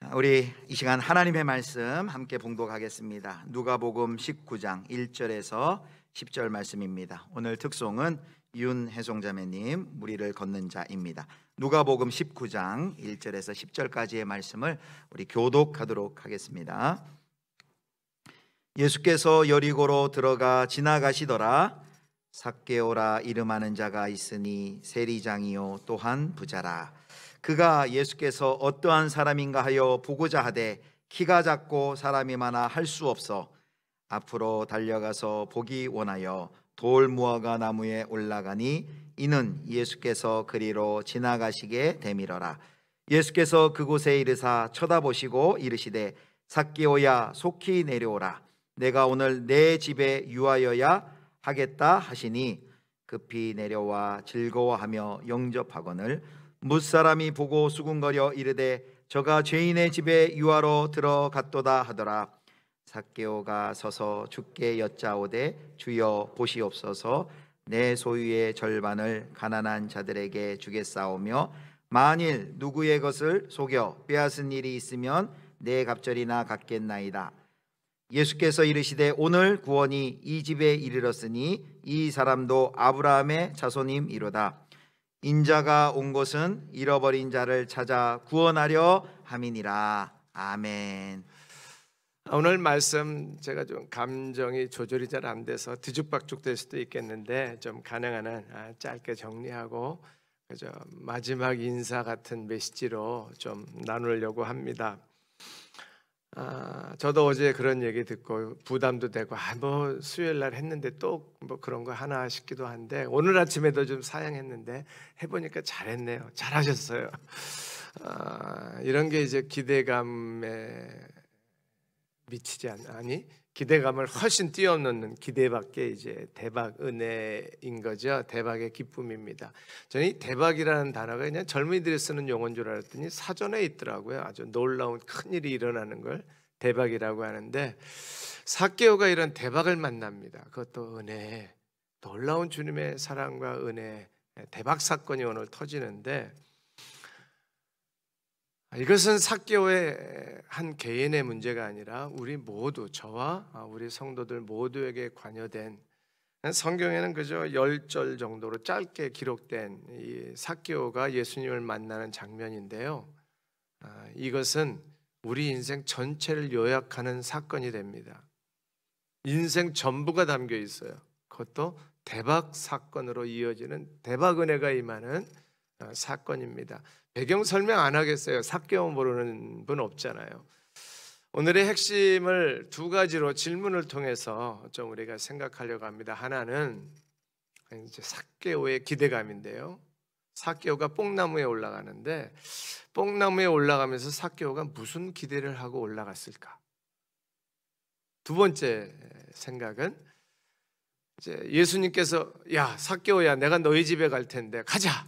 우리 이 시간 하나님의 말씀 함께 봉독하겠습니다. 누가복음 19장 1절에서 10절 말씀입니다. 오늘 특송은 윤혜송 자매님 무리를 걷는 자입니다. 누가복음 19장 1절에서 10절까지의 말씀을 우리 교독하도록 하겠습니다. 예수께서 여리고로 들어가 지나가시더라. 삭개오라 이름하는 자가 있으니 세리장이요 또한 부자라. 그가 예수께서 어떠한 사람인가 하여 보고자 하되 키가 작고 사람이 많아 할 수 없어 앞으로 달려가서 보기 원하여 돌 무화과 나무에 올라가니 이는 예수께서 그리로 지나가시게 되밀어라. 예수께서 그곳에 이르사 쳐다보시고 이르시되 삭개오야 속히 내려오라. 내가 오늘 내 집에 유하여야 하겠다 하시니 급히 내려와 즐거워하며 영접하거늘 뭇사람이 보고 수군거려 이르되 저가 죄인의 집에 유하러 들어갔도다 하더라. 삭개오가 서서 주께 여짜오되 주여 보시옵소서 내 소유의 절반을 가난한 자들에게 주겠사오며 만일 누구의 것을 속여 빼앗은 일이 있으면 내 갑절이나 갚겠나이다. 예수께서 이르시되 오늘 구원이 이 집에 이르렀으니 이 사람도 아브라함의 자손임이로다. 인자가 온 것은 잃어버린 자를 찾아 구원하려 함이니라. 아멘. 오늘 말씀 제가 좀 감정이 조절이 잘 안 돼서 뒤죽박죽 될 수도 있겠는데 좀 가능한 한 짧게 정리하고 그저 마지막 인사 같은 메시지로 좀 나누려고 합니다. 저도 어제 그런 얘기 듣고 부담도 되고 뭐 수요일 날 했는데 또 뭐 그런 거 하나 싶기도 한데 오늘 아침에도 좀 사양했는데 해보니까 잘했네요. 잘하셨어요. 이런 게 이제 기대감에 미치지 않니? 기대감을 훨씬 뛰어넘는 기대밖에 이제 대박 은혜인 거죠. 대박의 기쁨입니다. 저는 이 대박이라는 단어가 그냥 젊은이들이 쓰는 용어인 줄 알았더니 사전에 있더라고요. 아주 놀라운 큰 일이 일어나는 걸 대박이라고 하는데 삭개오가 이런 대박을 만납니다. 그것도 은혜, 놀라운 주님의 사랑과 은혜, 대박 사건이 오늘 터지는데 이것은 삭개오의 한 개인의 문제가 아니라 우리 모두 저와 우리 성도들 모두에게 관여된 성경에는 그저 10절 정도로 짧게 기록된 이 삭개오가 예수님을 만나는 장면인데요. 이것은 우리 인생 전체를 요약하는 사건이 됩니다. 인생 전부가 담겨 있어요. 그것도 대박 사건으로 이어지는 대박 은혜가 임하는 사건입니다. 배경 설명 안 하겠어요. 삭개오 모르는 분 없잖아요. 오늘의 핵심을 두 가지로 질문을 통해서 좀 우리가 생각하려고 합니다. 하나는 이제 삭개오의 기대감인데요. 삭개오가 뽕나무에 올라가는데 뽕나무에 올라가면서 삭개오가 무슨 기대를 하고 올라갔을까? 두 번째 생각은 이제 예수님께서 야 삭개오야 내가 너희 집에 갈 텐데 가자.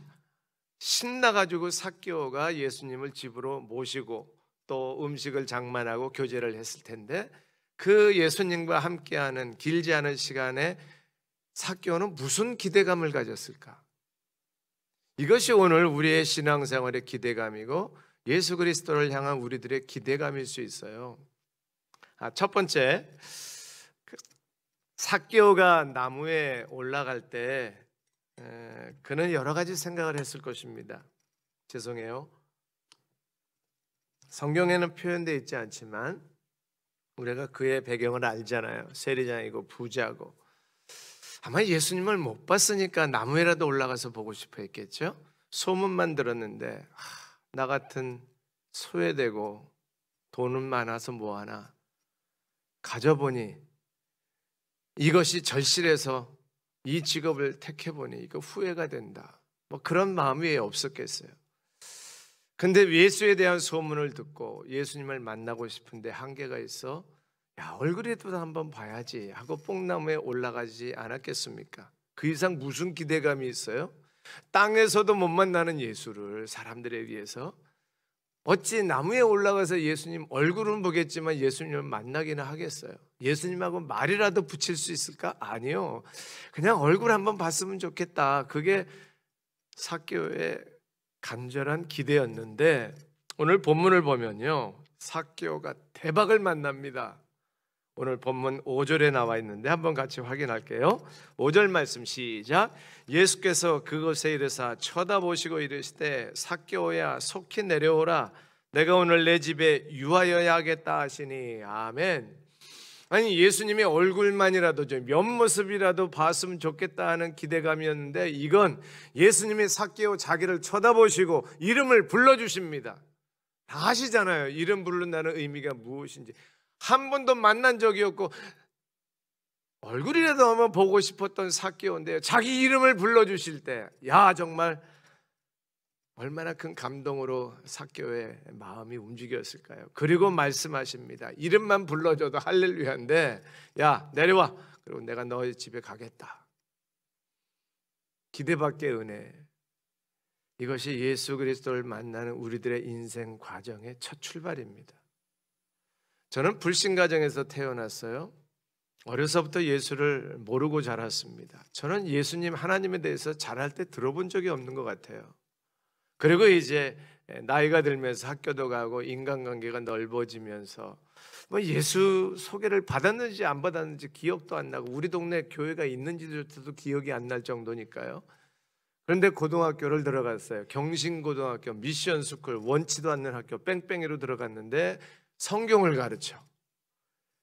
신나가지고 삭개오가 예수님을 집으로 모시고 또 음식을 장만하고 교제를 했을 텐데 그 예수님과 함께하는 길지 않은 시간에 삭개오는 무슨 기대감을 가졌을까? 이것이 오늘 우리의 신앙생활의 기대감이고 예수 그리스도를 향한 우리들의 기대감일 수 있어요. 첫 번째, 삭개오가 나무에 올라갈 때 그는 여러 가지 생각을 했을 것입니다. 죄송해요. 성경에는 표현되어 있지 않지만 우리가 그의 배경을 알잖아요. 세리장이고 부자고. 아마 예수님을 못 봤으니까 나무에라도 올라가서 보고 싶어 했겠죠. 소문만 들었는데 나 같은 소외되고 돈은 많아서 뭐하나 가져보니 이것이 절실해서 이 직업을 택해보니 이거 후회가 된다. 뭐 그런 마음이 없었겠어요. 근데 예수에 대한 소문을 듣고 예수님을 만나고 싶은데 한계가 있어 야 얼굴이라도 한번 봐야지 하고 뽕나무에 올라가지 않았겠습니까? 그 이상 무슨 기대감이 있어요? 땅에서도 못 만나는 예수를 사람들에 의해서 어찌 나무에 올라가서 예수님 얼굴은 보겠지만 예수님을 만나기는 하겠어요? 예수님하고 말이라도 붙일 수 있을까? 아니요. 그냥 얼굴 한번 봤으면 좋겠다. 그게 삭개오의 간절한 기대였는데 오늘 본문을 보면요, 삭개오가 대박을 만납니다. 오늘 본문 5절에 나와 있는데 한번 같이 확인할게요. 5절 말씀 시작. 예수께서 그곳에 이르사 쳐다보시고 이르시되 삭개오야 속히 내려오라. 내가 오늘 내 집에 유하여야 하겠다 하시니. 아멘. 아니, 예수님의 얼굴만이라도 좀 옆모습이라도 봤으면 좋겠다 하는 기대감이었는데, 이건 예수님이 삭개오 자기를 쳐다보시고 이름을 불러주십니다. 다 아시잖아요, 이름 부른다는 의미가 무엇인지. 한 번도 만난 적이 없고 얼굴이라도 한번 보고 싶었던 삭개오인데요, 자기 이름을 불러주실 때, 야, 정말 얼마나 큰 감동으로 삭개오의 마음이 움직였을까요? 그리고 말씀하십니다. 이름만 불러줘도 할렐루야인데, 야, 내려와. 그리고 내가 너희 집에 가겠다. 기대밖의 은혜. 이것이 예수 그리스도를 만나는 우리들의 인생 과정의 첫 출발입니다. 저는 불신 가정에서 태어났어요. 어려서부터 예수를 모르고 자랐습니다. 저는 예수님, 하나님에 대해서 잘할 때 들어본 적이 없는 것 같아요. 그리고 이제 나이가 들면서 학교도 가고 인간관계가 넓어지면서 뭐 예수 소개를 받았는지 안 받았는지 기억도 안 나고, 우리 동네 교회가 있는지조차도 기억이 안 날 정도니까요. 그런데 고등학교를 들어갔어요. 경신고등학교 미션스쿨, 원치도 않는 학교 뺑뺑이로 들어갔는데 성경을 가르쳐.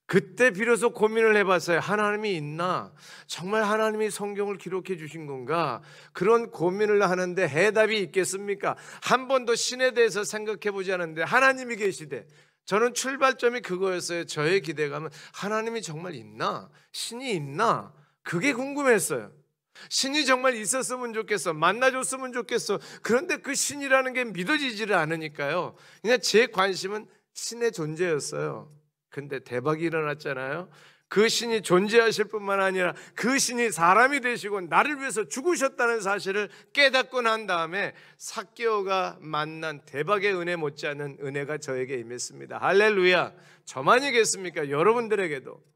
그때 비로소 고민을 해봤어요. 하나님이 있나? 정말 하나님이 성경을 기록해 주신 건가? 그런 고민을 하는데 해답이 있겠습니까? 한 번도 신에 대해서 생각해 보지 않았는데 하나님이 계시대. 저는 출발점이 그거였어요. 저의 기대감은 하나님이 정말 있나? 신이 있나? 그게 궁금했어요. 신이 정말 있었으면 좋겠어. 만나줬으면 좋겠어. 그런데 그 신이라는 게 믿어지지를 않으니까요, 그냥 제 관심은 신의 존재였어요. 근데 대박이 일어났잖아요. 그 신이 존재하실 뿐만 아니라 그 신이 사람이 되시고 나를 위해서 죽으셨다는 사실을 깨닫고 난 다음에 삭개오가 만난 대박의 은혜 못지않은 은혜가 저에게 임했습니다. 할렐루야. 저만이겠습니까? 여러분들에게도.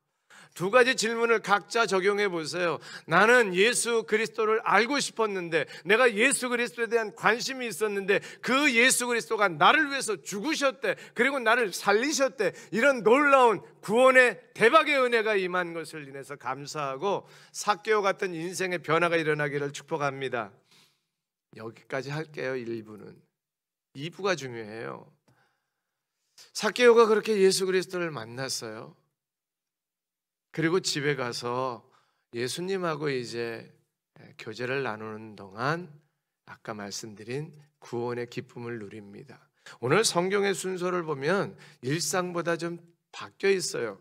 두 가지 질문을 각자 적용해 보세요. 나는 예수 그리스도를 알고 싶었는데, 내가 예수 그리스도에 대한 관심이 있었는데 그 예수 그리스도가 나를 위해서 죽으셨대. 그리고 나를 살리셨대. 이런 놀라운 구원의 대박의 은혜가 임한 것을 인해서 감사하고 삭개오 같은 인생의 변화가 일어나기를 축복합니다. 여기까지 할게요. 1부는. 2부가 중요해요. 삭개오가 그렇게 예수 그리스도를 만났어요. 그리고 집에 가서 예수님하고 이제 교제를 나누는 동안 아까 말씀드린 구원의 기쁨을 누립니다. 오늘 성경의 순서를 보면 일상보다 좀 바뀌어 있어요.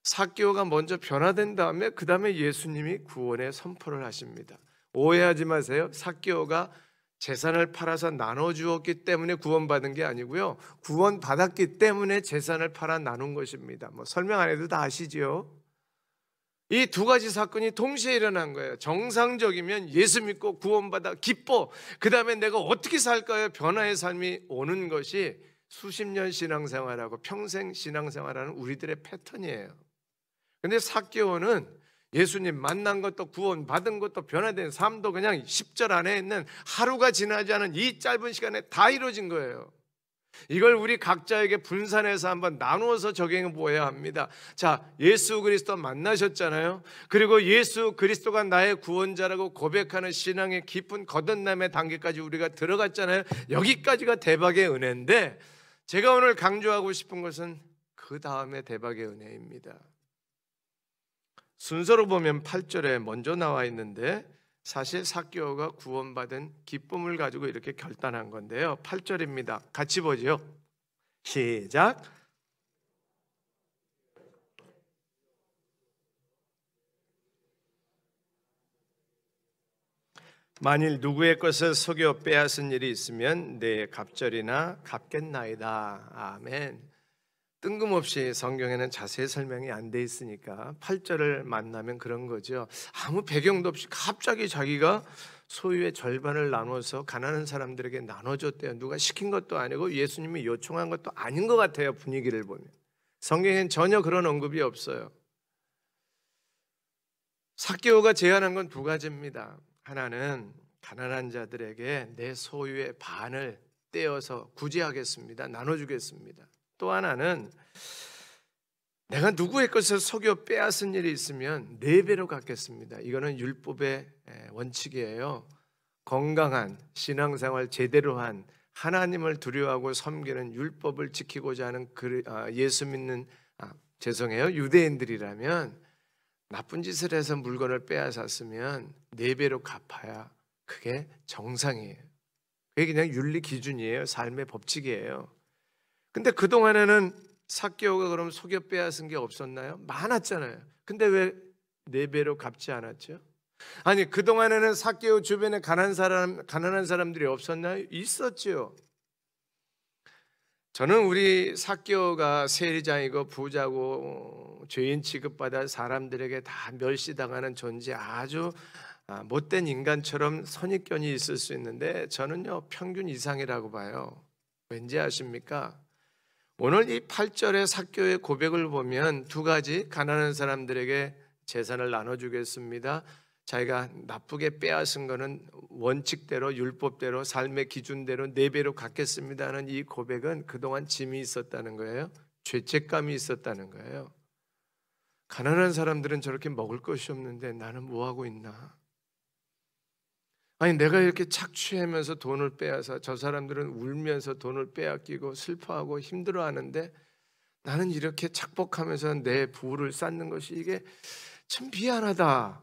삭개오가 먼저 변화된 다음에 그 다음에 예수님이 구원의 선포를 하십니다. 오해하지 마세요. 삭개오가 재산을 팔아서 나눠주었기 때문에 구원받은 게 아니고요, 구원받았기 때문에 재산을 팔아 나눈 것입니다. 뭐 설명 안 해도 다 아시죠? 이 두 가지 사건이 동시에 일어난 거예요. 정상적이면 예수 믿고 구원받아 기뻐, 그 다음에 내가 어떻게 살까요? 변화의 삶이 오는 것이 수십 년 신앙생활하고 평생 신앙생활하는 우리들의 패턴이에요. 그런데 삭개오는 예수님 만난 것도 구원받은 것도 변화된 삶도 그냥 10절 안에 있는 하루가 지나지 않은 이 짧은 시간에 다 이루어진 거예요. 이걸 우리 각자에게 분산해서 한번 나누어서 적용해 보아야 합니다. 자, 예수 그리스도 만나셨잖아요. 그리고 예수 그리스도가 나의 구원자라고 고백하는 신앙의 깊은 거듭남의 단계까지 우리가 들어갔잖아요. 여기까지가 대박의 은혜인데, 제가 오늘 강조하고 싶은 것은 그 다음에 대박의 은혜입니다. 순서로 보면 8절에 먼저 나와 있는데, 사실 삭개오가 구원받은 기쁨을 가지고 이렇게 결단한 건데요. 8절입니다. 같이 보죠. 시작. 만일 누구의 것을 속여 빼앗은 일이 있으면 내 갑절이나 갚겠나이다. 아멘. 뜬금없이 성경에는 자세히 설명이 안 돼 있으니까 8절을 만나면 그런 거죠. 아무 배경도 없이 갑자기 자기가 소유의 절반을 나눠서 가난한 사람들에게 나눠줬대요. 누가 시킨 것도 아니고 예수님이 요청한 것도 아닌 것 같아요. 분위기를 보면 성경엔 전혀 그런 언급이 없어요. 삭개오가 제안한 건 두 가지입니다. 하나는 가난한 자들에게 내 소유의 반을 떼어서 구제하겠습니다. 나눠주겠습니다. 또 하나는 내가 누구의 것을 속여 빼앗은 일이 있으면 4배로 갚겠습니다. 이거는 율법의 원칙이에요. 건강한 신앙생활 제대로 한 하나님을 두려워하고 섬기는 율법을 지키고자 하는 예수 믿는 유대인들이라면 나쁜 짓을 해서 물건을 빼앗았으면 4배로 갚아야 그게 정상이에요. 그게 그냥 윤리 기준이에요. 삶의 법칙이에요. 근데 그동안에는 삭개오가 그럼 속여 빼앗은 게 없었나요? 많았잖아요. 근데 왜 4배로 갚지 않았죠? 아니, 그동안에는 삭개오 주변에 가난한 사람들이 없었나요? 있었죠. 저는 우리 삭개오가 세리장이고 부자고 죄인 취급받아 사람들에게 다 멸시당하는 존재, 아주 못된 인간처럼 선입견이 있을 수 있는데 저는요 평균 이상이라고 봐요. 왠지 아십니까? 오늘 이 8절의 삭개오의 고백을 보면 2가지, 가난한 사람들에게 재산을 나눠주겠습니다, 자기가 나쁘게 빼앗은 거는 원칙대로 율법대로 삶의 기준대로 4배로 갚겠습니다 하는 이 고백은 그동안 짐이 있었다는 거예요. 죄책감이 있었다는 거예요. 가난한 사람들은 저렇게 먹을 것이 없는데 나는 뭐 하고 있나? 아니, 내가 이렇게 착취하면서 돈을 빼앗아 저 사람들은 울면서 돈을 빼앗기고 슬퍼하고 힘들어하는데 나는 이렇게 착복하면서 내 부를 쌓는 것이 이게 참 미안하다.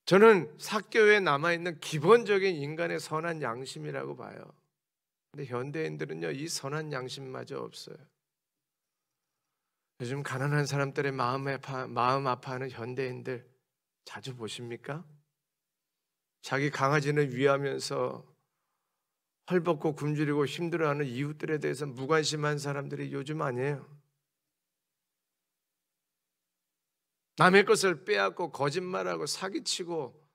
저는 삭개오에 남아있는 기본적인 인간의 선한 양심이라고 봐요. 근데 현대인들은요 이 선한 양심마저 없어요. 요즘 가난한 사람들의 마음 아파하는 현대인들 자주 보십니까? 자기 강아지는 위하면서 헐벗고 굶주리고 힘들어하는 이웃들에 대해서 무관심한 사람들이 요즘 아니에요. 남의 것을 빼앗고 거짓말하고 사기치고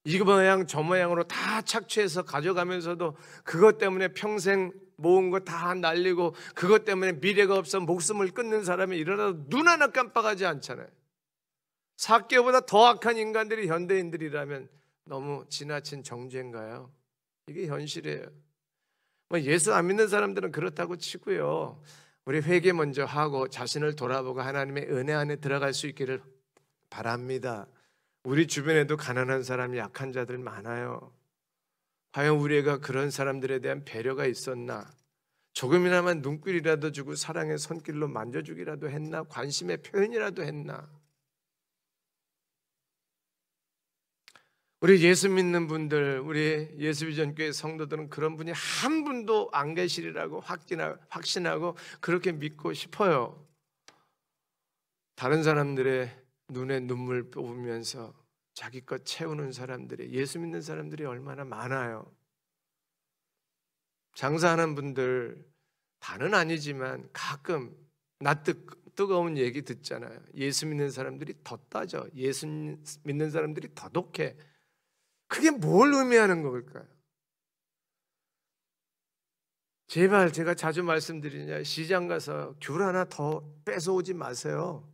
이 모양 저 모양으로 다 착취해서 가져가면서도 그것 때문에 평생 모은 거 다 날리고 그것 때문에 미래가 없어 목숨을 끊는 사람이 일어나도 눈 하나 깜빡하지 않잖아요. 삭개오보다 더 악한 인간들이 현대인들이라면 너무 지나친 정죄인가요? 이게 현실이에요. 예수 안 믿는 사람들은 그렇다고 치고요, 우리 회개 먼저 하고 자신을 돌아보고 하나님의 은혜 안에 들어갈 수 있기를 바랍니다. 우리 주변에도 가난한 사람이 약한 자들 많아요. 과연 우리가 그런 사람들에 대한 배려가 있었나? 조금이나마 눈길이라도 주고 사랑의 손길로 만져주기라도 했나? 관심의 표현이라도 했나? 우리 예수 믿는 분들, 우리 예수비전교회 성도들은 그런 분이 한 분도 안 계시리라고 확신하고 그렇게 믿고 싶어요. 다른 사람들의 눈에 눈물 뽑으면서 자기 것 채우는 사람들이, 예수 믿는 사람들이 얼마나 많아요. 장사하는 분들 다는 아니지만 가끔 뜨거운 얘기 듣잖아요. 예수 믿는 사람들이 더 따져, 예수 믿는 사람들이 더 독해. 그게 뭘 의미하는 걸까요? 제발, 제가 자주 말씀드리냐, 시장 가서 귤 하나 더 뺏어오지 마세요.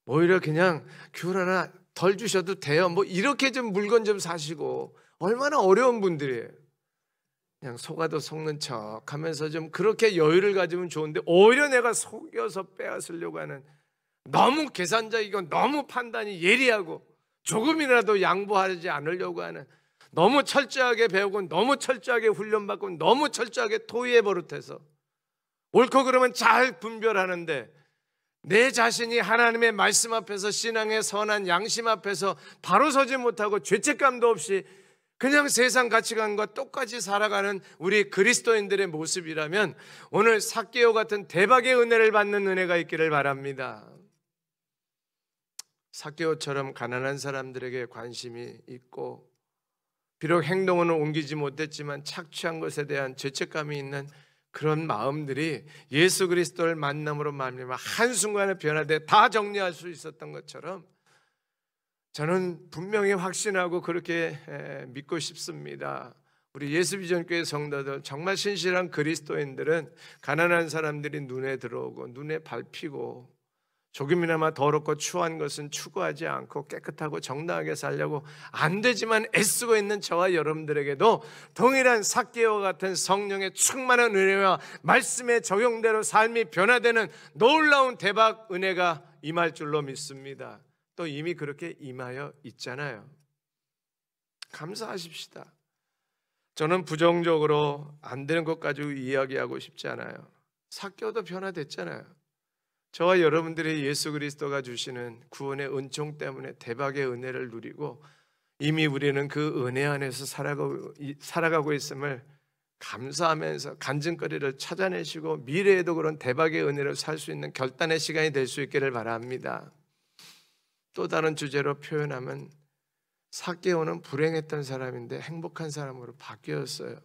오히려 그냥 귤 하나 덜 주셔도 돼요. 이렇게 좀 물건 좀 사시고. 얼마나 어려운 분들이에요. 그냥 속아도 속는 척 하면서 좀 그렇게 여유를 가지면 좋은데 오히려 내가 속여서 빼앗으려고 하는, 너무 계산적이고 너무 판단이 예리하고 조금이라도 양보하지 않으려고 하는, 너무 철저하게 배우고 너무 철저하게 훈련받고 너무 철저하게 토의에 버릇해서 옳고 그러면 잘 분별하는데 내 자신이 하나님의 말씀 앞에서 신앙의 선한 양심 앞에서 바로 서지 못하고 죄책감도 없이 그냥 세상 가치관과 똑같이 살아가는 우리 그리스도인들의 모습이라면 오늘 삭개오 같은 대박의 은혜를 받는 은혜가 있기를 바랍니다. 삭개오처럼 가난한 사람들에게 관심이 있고 비록 행동은 옮기지 못했지만 착취한 것에 대한 죄책감이 있는 그런 마음들이 예수 그리스도를 만남으로 말미암아 한순간에 변화돼 다 정리할 수 있었던 것처럼 저는 분명히 확신하고 그렇게 믿고 싶습니다. 우리 예수비전교회 성도들, 정말 신실한 그리스도인들은 가난한 사람들이 눈에 들어오고 눈에 밟히고 조금이나마 더럽고 추한 것은 추구하지 않고 깨끗하고 정당하게 살려고 안 되지만 애쓰고 있는 저와 여러분들에게도 동일한 삭개오와 같은 성령의 충만한 은혜와 말씀의 적용대로 삶이 변화되는 놀라운 대박 은혜가 임할 줄로 믿습니다. 또 이미 그렇게 임하여 있잖아요. 감사하십시다. 저는 부정적으로 안 되는 것 가지고 이야기하고 싶지 않아요. 삭개오도 변화됐잖아요. 저와 여러분들이 예수 그리스도가 주시는 구원의 은총 때문에 대박의 은혜를 누리고 이미 우리는 그 은혜 안에서 살아가고 있음을 감사하면서 간증거리를 찾아내시고 미래에도 그런 대박의 은혜를 살 수 있는 결단의 시간이 될 수 있기를 바랍니다. 또 다른 주제로 표현하면 삭개오는 불행했던 사람인데 행복한 사람으로 바뀌었어요.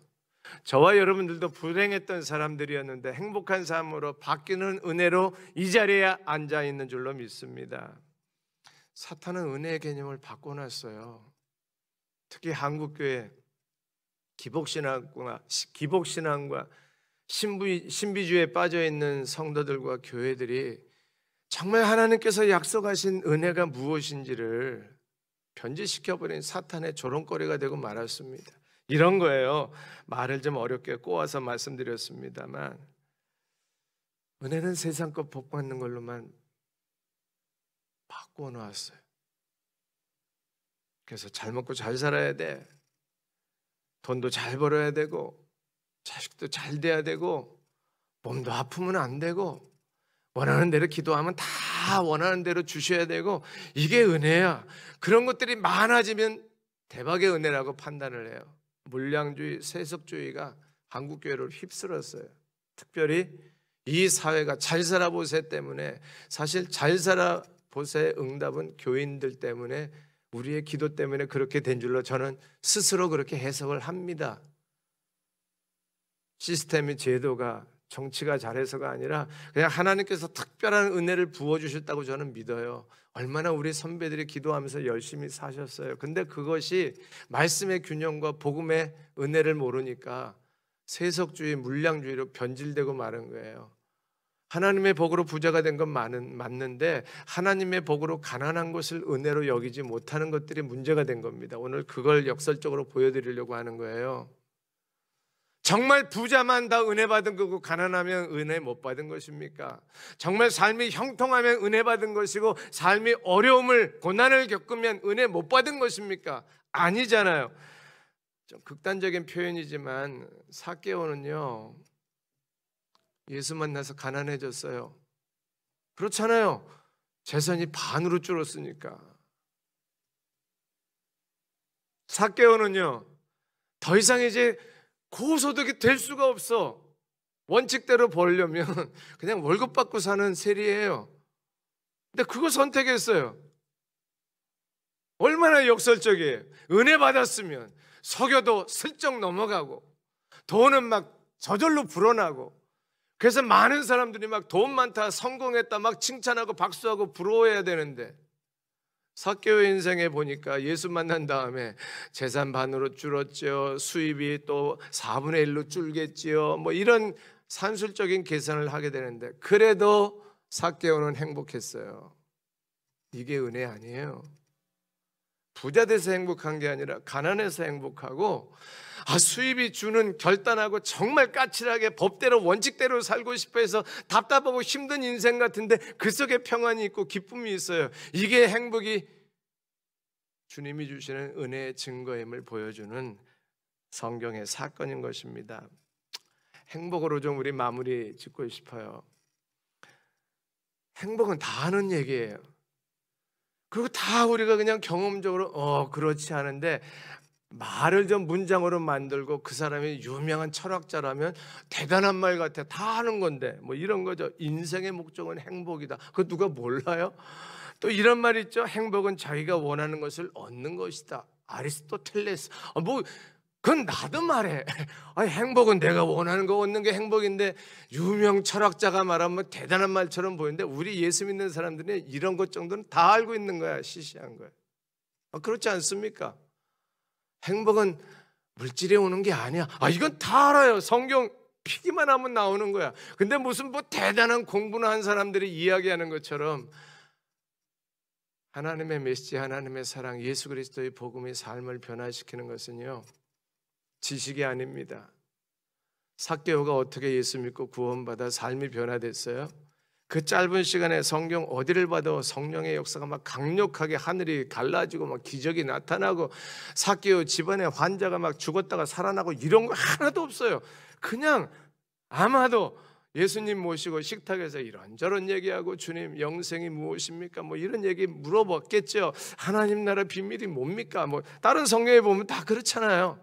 저와 여러분들도 불행했던 사람들이었는데 행복한 삶으로 바뀌는 은혜로 이 자리에 앉아 있는 줄로 믿습니다. 사탄은 은혜의 개념을 바꿔놨어요. 특히 한국교회 기복신앙과 신비주의에 빠져있는 성도들과 교회들이 정말 하나님께서 약속하신 은혜가 무엇인지를 변질시켜버린 사탄의 조롱거리가 되고 말았습니다. 이런 거예요. 말을 좀 어렵게 꼬아서 말씀드렸습니다만 은혜는 세상 것 복 받는 걸로만 바꾸어 놓았어요. 그래서 잘 먹고 잘 살아야 돼. 돈도 잘 벌어야 되고 자식도 잘 돼야 되고 몸도 아프면 안 되고 원하는 대로 기도하면 다 원하는 대로 주셔야 되고 이게 은혜야. 그런 것들이 많아지면 대박의 은혜라고 판단을 해요. 물량주의, 세속주의가 한국교회를 휩쓸었어요. 특별히 이 사회가 잘 살아보세 때문에 사실 잘 살아보세의 응답은 교인들 때문에 우리의 기도 때문에 그렇게 된 줄로 저는 스스로 그렇게 해석을 합니다. 시스템이 제도가 정치가 잘해서가 아니라 그냥 하나님께서 특별한 은혜를 부어주셨다고 저는 믿어요. 얼마나 우리 선배들이 기도하면서 열심히 사셨어요. 근데 그것이 말씀의 균형과 복음의 은혜를 모르니까 세속주의, 물량주의로 변질되고 마는 거예요. 하나님의 복으로 부자가 된 건 맞는데 하나님의 복으로 가난한 것을 은혜로 여기지 못하는 것들이 문제가 된 겁니다. 오늘 그걸 역설적으로 보여드리려고 하는 거예요. 정말 부자만 다 은혜 받은 거고 가난하면 은혜 못 받은 것입니까? 정말 삶이 형통하면 은혜 받은 것이고 삶이 어려움을 고난을 겪으면 은혜 못 받은 것입니까? 아니잖아요. 좀 극단적인 표현이지만 삭개오는요 예수 만나서 가난해졌어요. 그렇잖아요. 재산이 반으로 줄었으니까. 삭개오는요 더 이상 이제 고소득이 될 수가 없어. 원칙대로 벌려면 그냥 월급 받고 사는 셈이에요. 근데 그거 선택했어요. 얼마나 역설적이에요. 은혜 받았으면 석여도 슬쩍 넘어가고 돈은 막 저절로 불어나고 그래서 많은 사람들이 막 돈 많다, 성공했다 막 칭찬하고 박수하고 부러워해야 되는데 삭개오 인생에 보니까 예수 만난 다음에 재산 반으로 줄었죠. 수입이 또 4분의 1로 줄겠지요. 뭐 이런 산술적인 계산을 하게 되는데 그래도 삭개오는 행복했어요. 이게 은혜 아니에요. 부자 돼서 행복한 게 아니라 가난해서 행복하고 수입이 주는 결단하고 정말 까칠하게 법대로 원칙대로 살고 싶어 해서 답답하고 힘든 인생 같은데 그 속에 평안이 있고 기쁨이 있어요. 이게 행복이 주님이 주시는 은혜의 증거임을 보여주는 성경의 사건인 것입니다. 행복으로 좀 우리 마무리 짓고 싶어요. 행복은 다 하는 얘기예요. 그리고 다 우리가 그냥 경험적으로 그렇지 않은데 말을 좀 문장으로 만들고 그 사람이 유명한 철학자라면 대단한 말 같아. 다 하는 건데 뭐 이런 거죠. 인생의 목적은 행복이다. 그거 누가 몰라요? 또 이런 말 있죠. 행복은 자기가 원하는 것을 얻는 것이다. 아리스토텔레스. 뭐 그건 나도 말해. 행복은 내가 원하는 거 얻는 게 행복인데 유명 철학자가 말하면 대단한 말처럼 보이는데 우리 예수 믿는 사람들은 이런 것 정도는 다 알고 있는 거야. 시시한 거야. 그렇지 않습니까? 행복은 물질에 오는 게 아니야. 이건 다 알아요. 성경 피기만 하면 나오는 거야. 근데 무슨 뭐 대단한 공부나 한 사람들이 이야기하는 것처럼 하나님의 메시지, 하나님의 사랑, 예수 그리스도의 복음이 삶을 변화시키는 것은요, 지식이 아닙니다. 삭개오가 어떻게 예수 믿고 구원받아 삶이 변화됐어요? 그 짧은 시간에 성경 어디를 봐도 성령의 역사가 막 강력하게 하늘이 갈라지고 막 기적이 나타나고 삭개오 집안에 환자가 막 죽었다가 살아나고 이런 거 하나도 없어요. 그냥 아마도 예수님 모시고 식탁에서 이런저런 얘기하고 주님 영생이 무엇입니까? 뭐 이런 얘기 물어봤겠죠. 하나님 나라 비밀이 뭡니까? 뭐 다른 성경에 보면 다 그렇잖아요.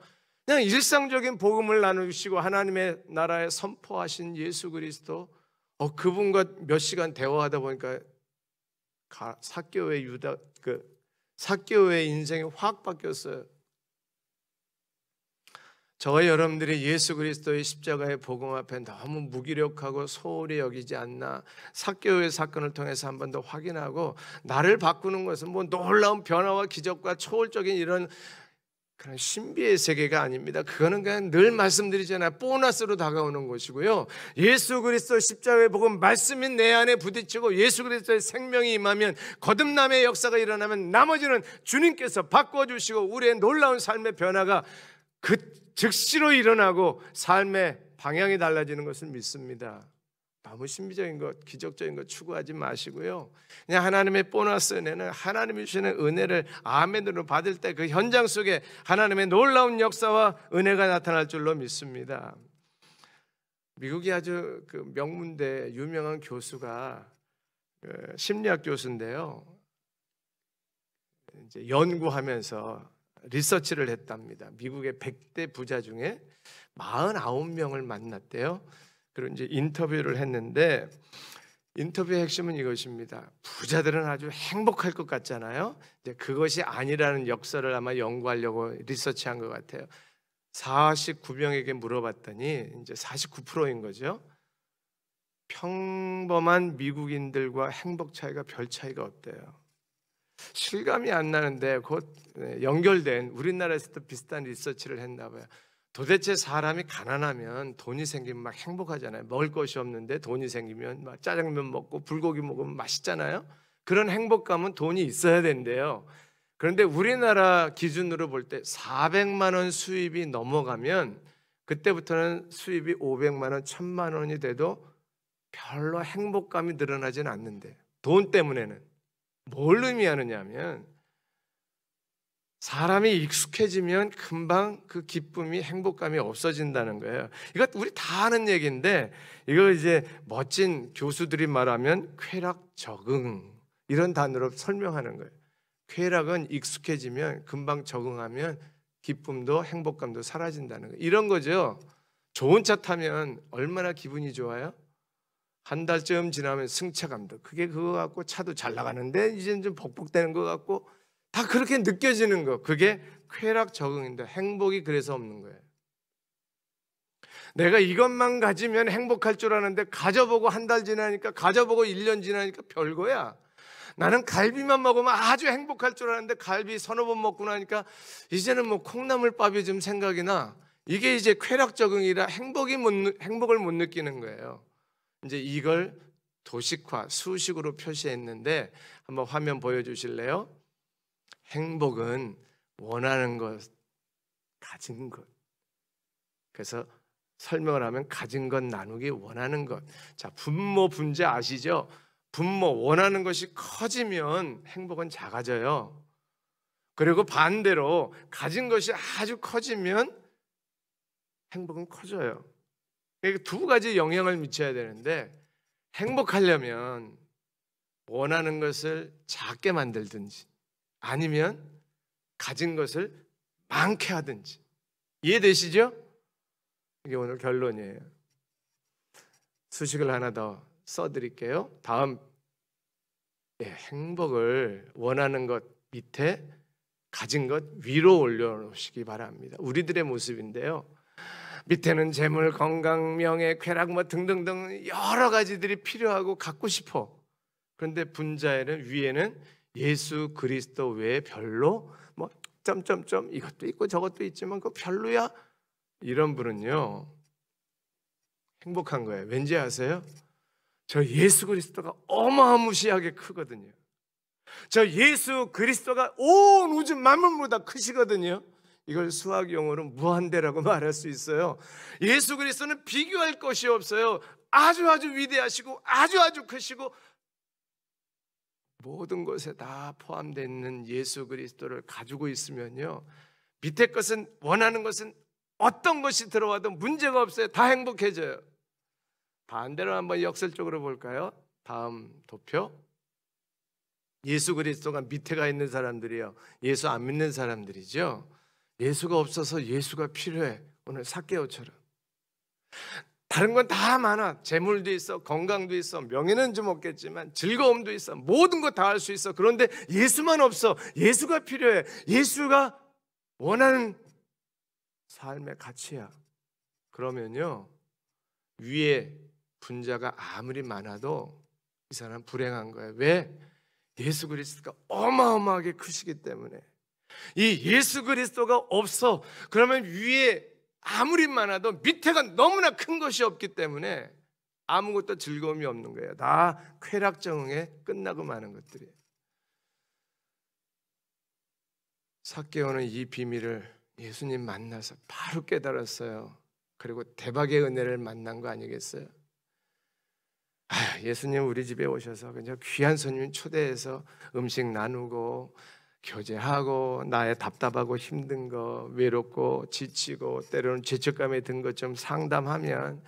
그냥 일상적인 복음을 나누시고 하나님의 나라에 선포하신 예수 그리스도, 그분과 몇 시간 대화하다 보니까 삭개오의 인생이 확 바뀌었어요. 저와 여러분들이 예수 그리스도의 십자가의 복음 앞에 너무 무기력하고 소홀히 여기지 않나, 삭개오의 사건을 통해서 한 번 더 확인하고, 나를 바꾸는 것은 뭐 놀라운 변화와 기적과 초월적인 이런 그런 신비의 세계가 아닙니다. 그거는 그냥 늘 말씀드리잖아요. 보너스로 다가오는 것이고요. 예수 그리스도 십자가의 복음 말씀이 내 안에 부딪히고 예수 그리스도의 생명이 임하면, 거듭남의 역사가 일어나면 나머지는 주님께서 바꿔주시고 우리의 놀라운 삶의 변화가 즉시로 일어나고 삶의 방향이 달라지는 것을 믿습니다. 너무 신비적인 것, 기적적인 것 추구하지 마시고요. 그냥 하나님의 보너스 은혜는, 하나님이 주시는 은혜를 아멘으로 받을 때 그 현장 속에 하나님의 놀라운 역사와 은혜가 나타날 줄로 믿습니다. 미국이 아주 그 명문대 유명한 교수가 심리학 교수인데요, 이제 연구하면서 리서치를 했답니다. 미국의 100대 부자 중에 49명을 만났대요. 그리고 이제 인터뷰를 했는데, 인터뷰의 핵심은 이것입니다. 부자들은 아주 행복할 것 같잖아요. 이제 그것이 아니라는 역사를 아마 연구하려고 리서치한 것 같아요. 49명에게 물어봤더니 이제 49%인 거죠. 평범한 미국인들과 행복 차이가 별 차이가 없대요. 실감이 안 나는데 곧 연결된 우리나라에서도 비슷한 리서치를 했나 봐요. 도대체 사람이 가난하면 돈이 생기면 막 행복하잖아요. 먹을 것이 없는데 돈이 생기면 막 짜장면 먹고 불고기 먹으면 맛있잖아요. 그런 행복감은 돈이 있어야 된대요. 그런데 우리나라 기준으로 볼 때 400만 원 수입이 넘어가면, 그때부터는 수입이 500만 원, 1000만 원이 돼도 별로 행복감이 늘어나진 않는데, 돈 때문에는. 뭘 의미하느냐 하면, 사람이 익숙해지면 금방 그 기쁨이, 행복감이 없어진다는 거예요. 이거 우리 다 아는 얘기인데, 이걸 이제 멋진 교수들이 말하면 쾌락 적응, 이런 단어로 설명하는 거예요. 쾌락은 익숙해지면, 금방 적응하면 기쁨도 행복감도 사라진다는 거예요. 이런 거죠. 좋은 차 타면 얼마나 기분이 좋아요? 한 달쯤 지나면 승차감도, 그게 그거 갖고 차도 잘 나가는데 이제는 좀 벅벅대는 것 같고, 다 그렇게 느껴지는 거, 그게 쾌락 적응인데, 행복이 그래서 없는 거예요. 내가 이것만 가지면 행복할 줄 아는데, 가져보고 한 달 지나니까, 가져보고 1년 지나니까 별거야. 나는 갈비만 먹으면 아주 행복할 줄 아는데, 갈비 서너 번 먹고 나니까 이제는 뭐 콩나물밥이 좀 생각이 나. 이게 이제 쾌락 적응이라 행복을 못 느끼는 거예요. 이제 이걸 도식화, 수식으로 표시했는데, 한번 화면 보여주실래요? 행복은 원하는 것, 가진 것. 그래서 설명을 하면 가진 것 나누기, 원하는 것. 자, 분모 분자 아시죠? 분모, 원하는 것이 커지면 행복은 작아져요. 그리고 반대로 가진 것이 아주 커지면 행복은 커져요. 두 가지 영향을 미쳐야 되는데, 행복하려면 원하는 것을 작게 만들든지, 아니면 가진 것을 많게 하든지. 이해되시죠? 이게 오늘 결론이에요. 수식을 하나 더 써드릴게요. 다음, 행복을 원하는 것 밑에 가진 것 위로 올려놓으시기 바랍니다. 우리들의 모습인데요, 밑에는 재물, 건강, 명예, 쾌락 뭐 등등등 여러 가지들이 필요하고 갖고 싶어. 그런데 분자에는, 위에는 예수 그리스도 외에 별로 뭐 점점점 이것도 있고 저것도 있지만 그거 별로야, 이런 분은요, 행복한 거예요. 왠지 아세요? 저 예수 그리스도가 어마무시하게 크거든요. 저 예수 그리스도가 온 우주 만물보다 크시거든요. 이걸 수학 용어로 무한대라고 말할 수 있어요. 예수 그리스도는 비교할 것이 없어요. 아주 위대하시고 아주 크시고 모든 것에 다 포함되어 있는 예수 그리스도를 가지고 있으면요, 밑에 것은, 원하는 것은 어떤 것이 들어와도 문제가 없어요. 다 행복해져요. 반대로 한번 역설적으로 볼까요? 다음 도표. 예수 그리스도가 밑에 가 있는 사람들이요, 예수 안 믿는 사람들이죠. 예수가 없어서 예수가 필요해. 오늘 삭개오처럼. 다른 건 다 많아. 재물도 있어, 건강도 있어, 명예는 좀 없겠지만 즐거움도 있어, 모든 거 다 할 수 있어. 그런데 예수만 없어. 예수가 필요해. 예수가 원하는 삶의 가치야. 그러면요, 위에 분자가 아무리 많아도 이 사람은 불행한 거예요. 왜? 예수 그리스도가 어마어마하게 크시기 때문에. 이 예수 그리스도가 없어. 그러면 위에 아무리 많아도 밑에가 너무나 큰 것이 없기 때문에 아무것도 즐거움이 없는 거예요. 다 쾌락정에 끝나고 마는 것들이에요. 삭개오는 이 비밀을 예수님 만나서 바로 깨달았어요. 그리고 대박의 은혜를 만난 거 아니겠어요? 예수님 우리 집에 오셔서 그냥 귀한 손님 초대해서 음식 나누고 교제하고 나의 답답하고 힘든 거, 외롭고 지치고 때로는 죄책감에 든 것 좀 상담하면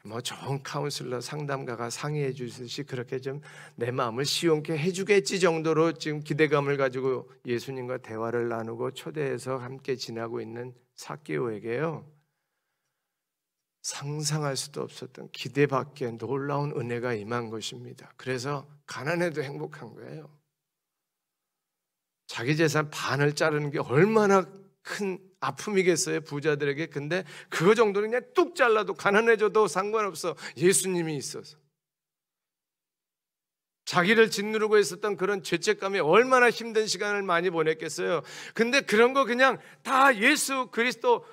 뭐 좋은 카운슬러 상담가가 상의해 주듯이 그렇게 좀 내 마음을 시원케 해주겠지 정도로 지금 기대감을 가지고 예수님과 대화를 나누고 초대해서 함께 지나고 있는 삭개오에게요, 상상할 수도 없었던 기대 밖의 놀라운 은혜가 임한 것입니다. 그래서 가난해도 행복한 거예요. 자기 재산 반을 자르는 게 얼마나 큰 아픔이겠어요, 부자들에게. 근데 그거 정도는 그냥 뚝 잘라도 가난해져도 상관없어. 예수님이 있어서. 자기를 짓누르고 있었던 그런 죄책감에 얼마나 힘든 시간을 많이 보냈겠어요. 근데 그런 거 그냥 다 예수 그리스도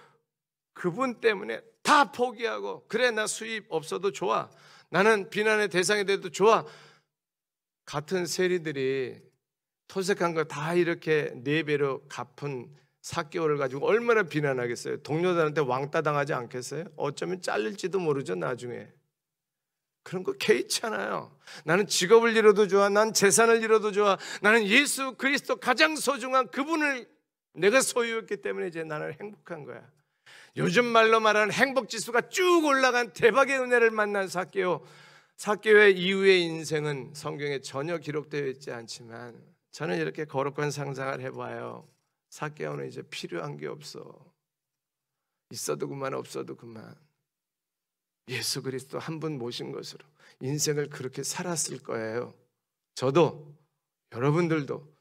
그분 때문에 다 포기하고, 그래 나 수입 없어도 좋아, 나는 비난의 대상이 돼도 좋아. 같은 세리들이 토색한 거 다 이렇게 4배로 갚은 삭개오를 가지고 얼마나 비난하겠어요. 동료들한테 왕따 당하지 않겠어요? 어쩌면 잘릴지도 모르죠, 나중에. 그런 거 개의치않아요. 나는 직업을 잃어도 좋아, 난 재산을 잃어도 좋아, 나는 예수 그리스도 가장 소중한 그분을 내가 소유했기 때문에 이제 나는 행복한 거야. 요즘 말로 말하는 행복지수가 쭉 올라간 대박의 은혜를 만난 삭개오. 삭개오의 이후의 인생은 성경에 전혀 기록되어 있지 않지만 저는 이렇게 거룩한 상상을 해봐요. 삭개오는 이제 필요한 게 없어. 있어도 그만, 없어도 그만. 예수 그리스도 한 분 모신 것으로 인생을 그렇게 살았을 거예요. 저도, 여러분들도,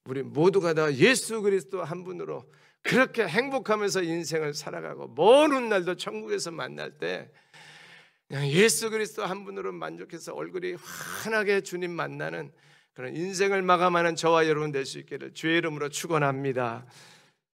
우리 모두가 다 예수 그리스도 한 분으로 그렇게 행복하면서 인생을 살아가고 먼 훗날도 천국에서 만날 때 그냥 예수 그리스도 한 분으로 만족해서 얼굴이 환하게 주님 만나는 그런 인생을 마감하는 저와 여러분 될 수 있기를 주의 이름으로 축원합니다.